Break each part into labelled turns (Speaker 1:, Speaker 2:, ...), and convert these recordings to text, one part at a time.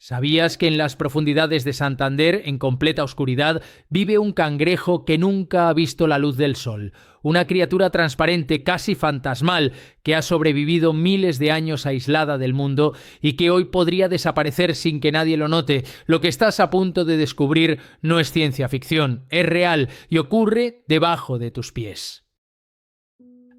Speaker 1: ¿Sabías que en las profundidades de Santander, en completa oscuridad, vive un cangrejo que nunca ha visto la luz del sol? Una criatura transparente, casi fantasmal, que ha sobrevivido miles de años aislada del mundo y que hoy podría desaparecer sin que nadie lo note. Lo que estás a punto de descubrir no es ciencia ficción, es real y ocurre debajo de tus pies.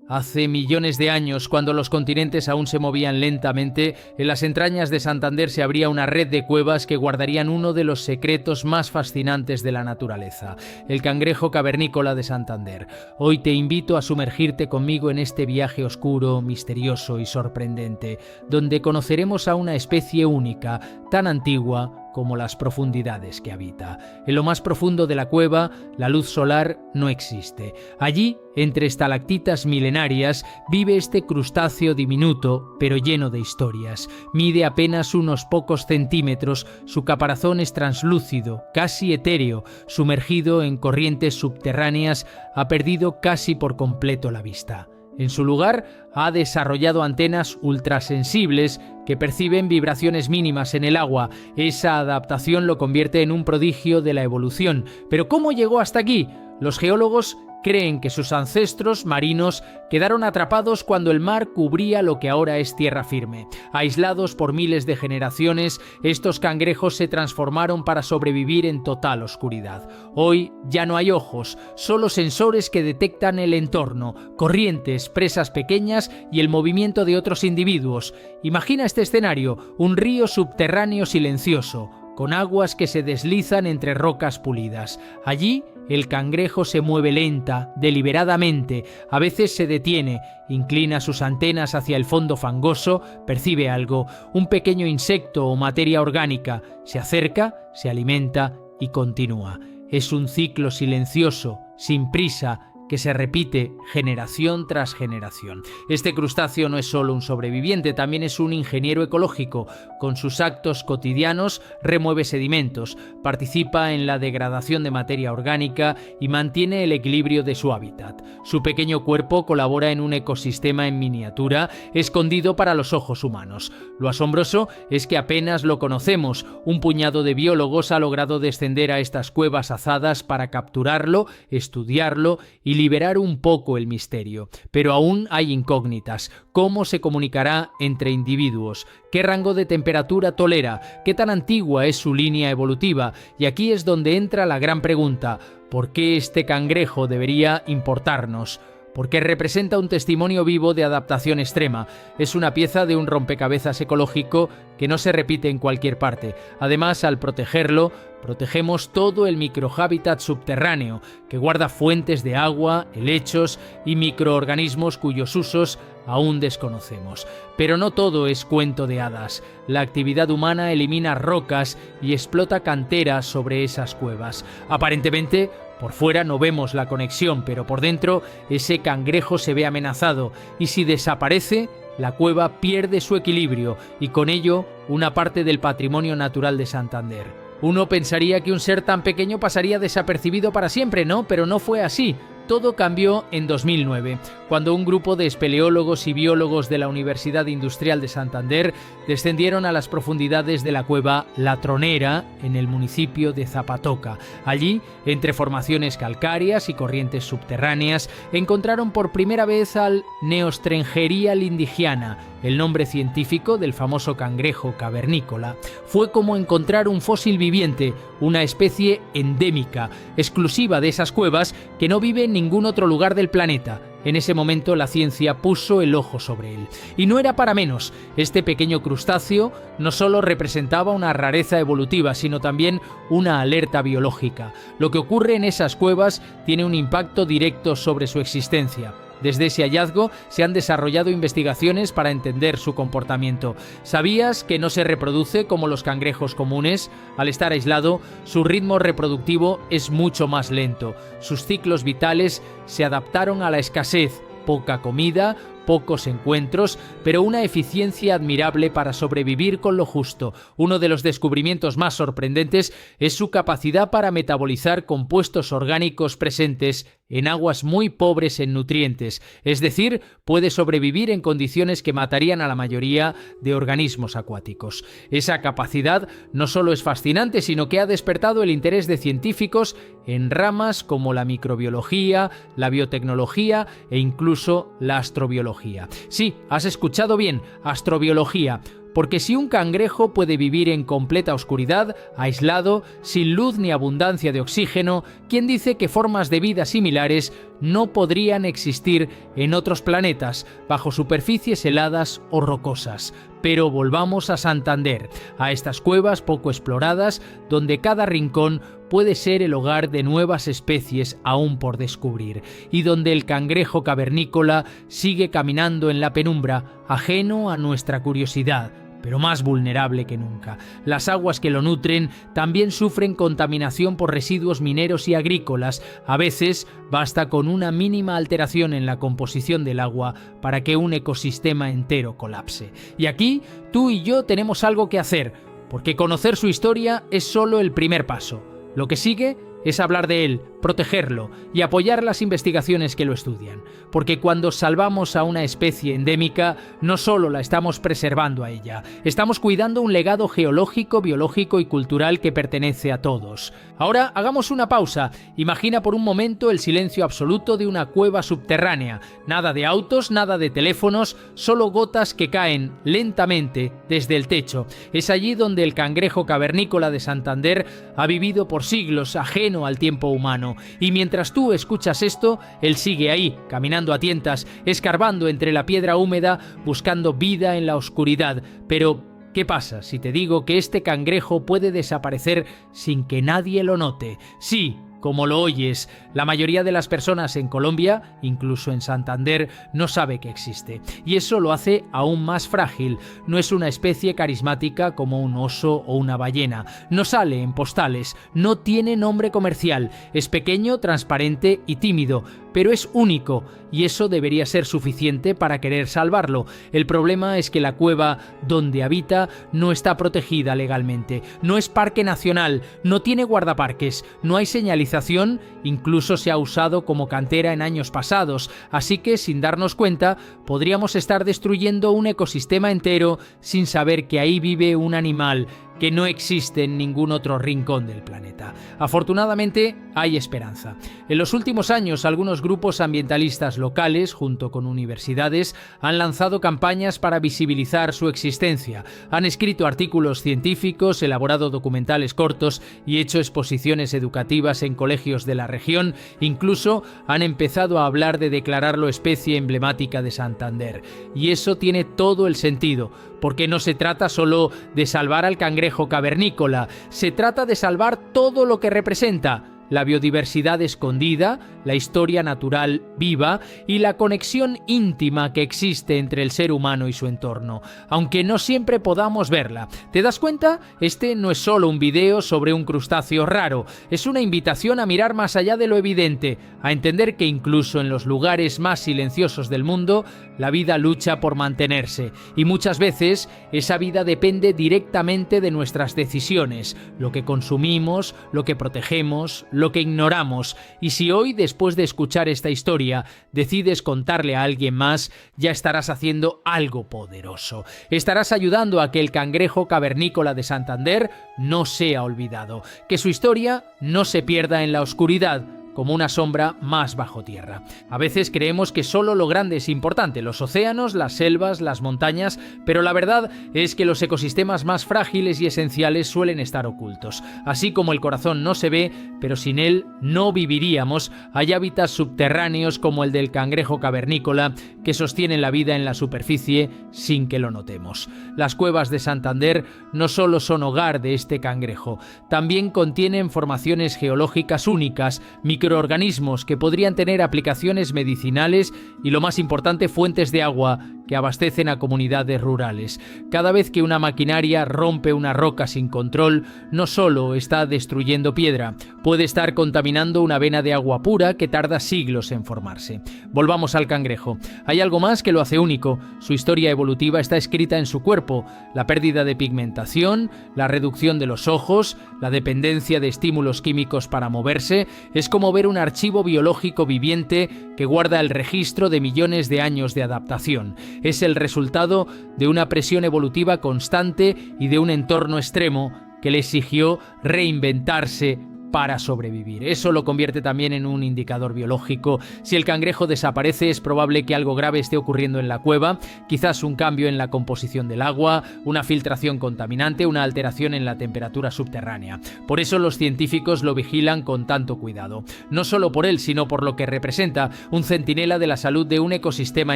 Speaker 1: Hace millones de años, cuando los continentes aún se movían lentamente, en las entrañas de Santander se abría una red de cuevas que guardarían uno de los secretos más fascinantes de la naturaleza, el cangrejo cavernícola de Santander. Hoy te invito a sumergirte conmigo en este viaje oscuro, misterioso y sorprendente, donde conoceremos a una especie única, tan antigua como las profundidades que habita. En lo más profundo de la cueva, la luz solar no existe. Allí, entre estalactitas milenarias, vive este crustáceo diminuto, pero lleno de historias. Mide apenas unos pocos centímetros, su caparazón es translúcido, casi etéreo, sumergido en corrientes subterráneas, ha perdido casi por completo la vista. En su lugar, ha desarrollado antenas ultrasensibles que perciben vibraciones mínimas en el agua. Esa adaptación lo convierte en un prodigio de la evolución. ¿Pero cómo llegó hasta aquí? Los geólogos creen que sus ancestros marinos quedaron atrapados cuando el mar cubría lo que ahora es tierra firme. Aislados por miles de generaciones, estos cangrejos se transformaron para sobrevivir en total oscuridad. Hoy ya no hay ojos, solo sensores que detectan el entorno, corrientes, presas pequeñas y el movimiento de otros individuos. Imagina este escenario, un río subterráneo silencioso, con aguas que se deslizan entre rocas pulidas. Allí, el cangrejo se mueve lenta, deliberadamente, a veces se detiene, inclina sus antenas hacia el fondo fangoso, percibe algo, un pequeño insecto o materia orgánica, se acerca, se alimenta y continúa. Es un ciclo silencioso, sin prisa, que se repite generación tras generación. Este crustáceo no es solo un sobreviviente, también es un ingeniero ecológico. Con sus actos cotidianos remueve sedimentos, participa en la degradación de materia orgánica y mantiene el equilibrio de su hábitat. Su pequeño cuerpo colabora en un ecosistema en miniatura, escondido para los ojos humanos. Lo asombroso es que apenas lo conocemos. Un puñado de biólogos ha logrado descender a estas cuevas azadas para capturarlo, estudiarlo y liberar un poco el misterio. Pero aún hay incógnitas. ¿Cómo se comunicará entre individuos? ¿Qué rango de temperatura tolera? ¿Qué tan antigua es su línea evolutiva? Y aquí es donde entra la gran pregunta: ¿por qué este cangrejo debería importarnos? Porque representa un testimonio vivo de adaptación extrema. Es una pieza de un rompecabezas ecológico que no se repite en cualquier parte. Además, al protegerlo, protegemos todo el microhábitat subterráneo, que guarda fuentes de agua, helechos y microorganismos cuyos usos aún desconocemos. Pero no todo es cuento de hadas. La actividad humana elimina rocas y explota canteras sobre esas cuevas. Aparentemente, por fuera no vemos la conexión, pero por dentro ese cangrejo se ve amenazado y si desaparece, la cueva pierde su equilibrio y con ello una parte del patrimonio natural de Santander. Uno pensaría que un ser tan pequeño pasaría desapercibido para siempre, ¿no? Pero no fue así. Todo cambió en 2009, cuando un grupo de espeleólogos y biólogos de la Universidad Industrial de Santander descendieron a las profundidades de la cueva La Tronera, en el municipio de Zapatoca. Allí, entre formaciones calcáreas y corrientes subterráneas, encontraron por primera vez al Neostrengeria lindigiana, el nombre científico del famoso cangrejo cavernícola. Fue como encontrar un fósil viviente, una especie endémica, exclusiva de esas cuevas que no vive en ningún otro lugar del planeta. En ese momento la ciencia puso el ojo sobre él. Y no era para menos. Este pequeño crustáceo no solo representaba una rareza evolutiva, sino también una alerta biológica. Lo que ocurre en esas cuevas tiene un impacto directo sobre su existencia. Desde ese hallazgo se han desarrollado investigaciones para entender su comportamiento. ¿Sabías que no se reproduce como los cangrejos comunes? Al estar aislado, su ritmo reproductivo es mucho más lento. Sus ciclos vitales se adaptaron a la escasez, poca comida, pocos encuentros, pero una eficiencia admirable para sobrevivir con lo justo. Uno de los descubrimientos más sorprendentes es su capacidad para metabolizar compuestos orgánicos presentes en aguas muy pobres en nutrientes, es decir, puede sobrevivir en condiciones que matarían a la mayoría de organismos acuáticos. Esa capacidad no solo es fascinante, sino que ha despertado el interés de científicos en ramas como la microbiología, la biotecnología e incluso la astrobiología. Sí, has escuchado bien, astrobiología. Porque si un cangrejo puede vivir en completa oscuridad, aislado, sin luz ni abundancia de oxígeno, ¿quién dice que formas de vida similares no podrían existir en otros planetas, bajo superficies heladas o rocosas? Pero volvamos a Santander, a estas cuevas poco exploradas, donde cada rincón puede ser el hogar de nuevas especies aún por descubrir, y donde el cangrejo cavernícola sigue caminando en la penumbra, ajeno a nuestra curiosidad, pero más vulnerable que nunca. Las aguas que lo nutren también sufren contaminación por residuos mineros y agrícolas. A veces basta con una mínima alteración en la composición del agua para que un ecosistema entero colapse. Y aquí tú y yo tenemos algo que hacer, porque conocer su historia es solo el primer paso. Lo que sigue es hablar de él, protegerlo y apoyar las investigaciones que lo estudian. Porque cuando salvamos a una especie endémica, no solo la estamos preservando a ella, estamos cuidando un legado geológico, biológico y cultural que pertenece a todos. Ahora hagamos una pausa. Imagina por un momento el silencio absoluto de una cueva subterránea. Nada de autos, nada de teléfonos, solo gotas que caen lentamente desde el techo. Es allí donde el cangrejo cavernícola de Santander ha vivido por siglos, ajeno al tiempo humano. Y mientras tú escuchas esto, él sigue ahí, caminando a tientas, escarbando entre la piedra húmeda, buscando vida en la oscuridad. Pero ¿qué pasa si te digo que este cangrejo puede desaparecer sin que nadie lo note? Sí, como lo oyes, la mayoría de las personas en Colombia, incluso en Santander, no sabe que existe. Y eso lo hace aún más frágil. No es una especie carismática como un oso o una ballena. No sale en postales, no tiene nombre comercial. Es pequeño, transparente y tímido, pero es único, y eso debería ser suficiente para querer salvarlo. El problema es que la cueva donde habita no está protegida legalmente, no es parque nacional, no tiene guardaparques, no hay señalización, incluso se ha usado como cantera en años pasados, así que sin darnos cuenta podríamos estar destruyendo un ecosistema entero sin saber que ahí vive un animal que no existe en ningún otro rincón del planeta. Afortunadamente, hay esperanza. En los últimos años, algunos grupos ambientalistas locales, junto con universidades, han lanzado campañas para visibilizar su existencia. Han escrito artículos científicos, elaborado documentales cortos y hecho exposiciones educativas en colegios de la región. Incluso han empezado a hablar de declararlo especie emblemática de Santander. Y eso tiene todo el sentido, porque no se trata solo de salvar al cangrejo cavernícola, se trata de salvar todo lo que representa: la biodiversidad escondida, la historia natural viva y la conexión íntima que existe entre el ser humano y su entorno, aunque no siempre podamos verla. ¿Te das cuenta? Este no es solo un video sobre un crustáceo raro, es una invitación a mirar más allá de lo evidente, a entender que incluso en los lugares más silenciosos del mundo, la vida lucha por mantenerse, y muchas veces esa vida depende directamente de nuestras decisiones, lo que consumimos, lo que protegemos, lo que ignoramos. Y si hoy, después de escuchar esta historia, decides contarle a alguien más, ya estarás haciendo algo poderoso. Estarás ayudando a que el cangrejo cavernícola de Santander no sea olvidado, que su historia no se pierda en la oscuridad, como una sombra más bajo tierra. A veces creemos que solo lo grande es importante, los océanos, las selvas, las montañas, pero la verdad es que los ecosistemas más frágiles y esenciales suelen estar ocultos. Así como el corazón no se ve, pero sin él no viviríamos, hay hábitats subterráneos como el del cangrejo cavernícola que sostienen la vida en la superficie sin que lo notemos. Las cuevas de Santander no solo son hogar de este cangrejo, también contienen formaciones geológicas únicas, microorganismos que podrían tener aplicaciones medicinales y, lo más importante, fuentes de agua que abastecen a comunidades rurales. Cada vez que una maquinaria rompe una roca sin control, no solo está destruyendo piedra, puede estar contaminando una vena de agua pura que tarda siglos en formarse. Volvamos al cangrejo. Hay algo más que lo hace único. Su historia evolutiva está escrita en su cuerpo. La pérdida de pigmentación, la reducción de los ojos, la dependencia de estímulos químicos para moverse, es como ver un archivo biológico viviente que guarda el registro de millones de años de adaptación. Es el resultado de una presión evolutiva constante y de un entorno extremo que le exigió reinventarse para sobrevivir. Eso lo convierte también en un indicador biológico. Si el cangrejo desaparece, es probable que algo grave esté ocurriendo en la cueva, quizás un cambio en la composición del agua, una filtración contaminante, una alteración en la temperatura subterránea. Por eso los científicos lo vigilan con tanto cuidado. No solo por él, sino por lo que representa, un centinela de la salud de un ecosistema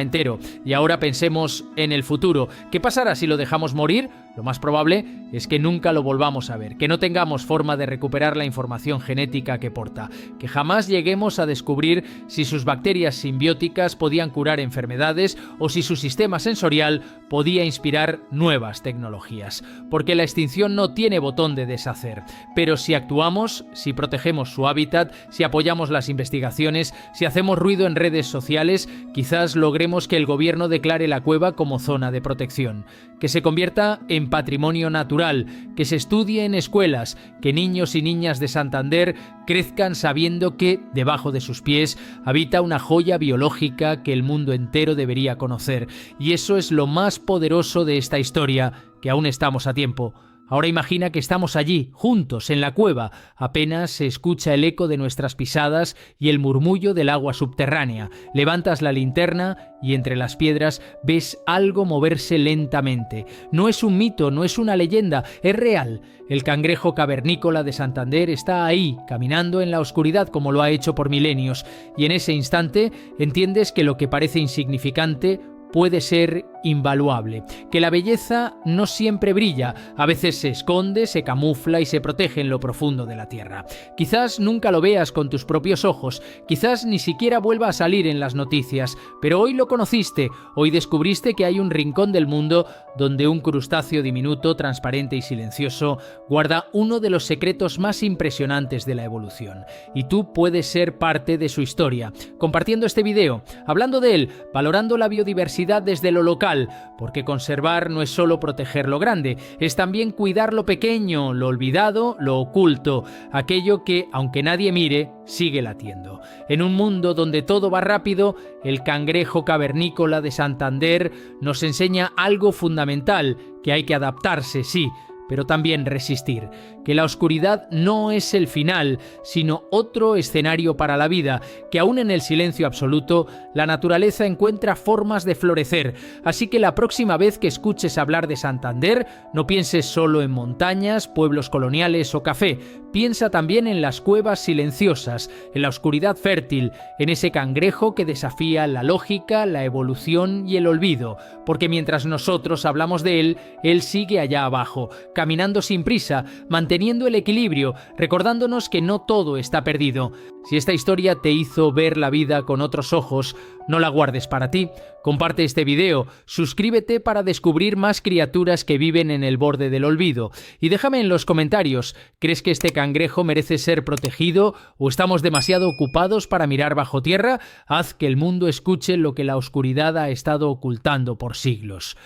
Speaker 1: entero. Y ahora pensemos en el futuro. ¿Qué pasará si lo dejamos morir? Lo más probable es que nunca lo volvamos a ver, que no tengamos forma de recuperar la información genética que porta, que jamás lleguemos a descubrir si sus bacterias simbióticas podían curar enfermedades o si su sistema sensorial podía inspirar nuevas tecnologías. Porque la extinción no tiene botón de deshacer, pero si actuamos, si protegemos su hábitat, si apoyamos las investigaciones, si hacemos ruido en redes sociales, quizás logremos que el gobierno declare la cueva como zona de protección, que se convierta en patrimonio natural, que se estudie en escuelas, que niños y niñas de Santander crezcan sabiendo que debajo de sus pies habita una joya biológica que el mundo entero debería conocer. Y eso es lo más poderoso de esta historia, que aún estamos a tiempo. Ahora imagina que estamos allí, juntos, en la cueva. Apenas se escucha el eco de nuestras pisadas y el murmullo del agua subterránea. Levantas la linterna y entre las piedras ves algo moverse lentamente. No es un mito, no es una leyenda, es real. El cangrejo cavernícola de Santander está ahí, caminando en la oscuridad como lo ha hecho por milenios. Y en ese instante entiendes que lo que parece insignificante puede ser invaluable, que la belleza no siempre brilla, a veces se esconde, se camufla y se protege en lo profundo de la tierra. Quizás nunca lo veas con tus propios ojos, quizás ni siquiera vuelva a salir en las noticias, pero hoy lo conociste, hoy descubriste que hay un rincón del mundo donde un crustáceo diminuto, transparente y silencioso guarda uno de los secretos más impresionantes de la evolución. Y tú puedes ser parte de su historia, compartiendo este video, hablando de él, valorando la biodiversidad desde lo local, porque conservar no es solo proteger lo grande, es también cuidar lo pequeño, lo olvidado, lo oculto, aquello que, aunque nadie mire, sigue latiendo. En un mundo donde todo va rápido, el cangrejo cavernícola de Santander nos enseña algo fundamental, que hay que adaptarse, sí, pero también resistir, que la oscuridad no es el final, sino otro escenario para la vida, que aún en el silencio absoluto, la naturaleza encuentra formas de florecer. Así que la próxima vez que escuches hablar de Santander, no pienses solo en montañas, pueblos coloniales o café, piensa también en las cuevas silenciosas, en la oscuridad fértil, en ese cangrejo que desafía la lógica, la evolución y el olvido, porque mientras nosotros hablamos de él, él sigue allá abajo, caminando sin prisa, manteniendo el equilibrio, recordándonos que no todo está perdido. Si esta historia te hizo ver la vida con otros ojos, no la guardes para ti. Comparte este video, suscríbete para descubrir más criaturas que viven en el borde del olvido. Y déjame en los comentarios, ¿crees que este cangrejo merece ser protegido o estamos demasiado ocupados para mirar bajo tierra? Haz que el mundo escuche lo que la oscuridad ha estado ocultando por siglos.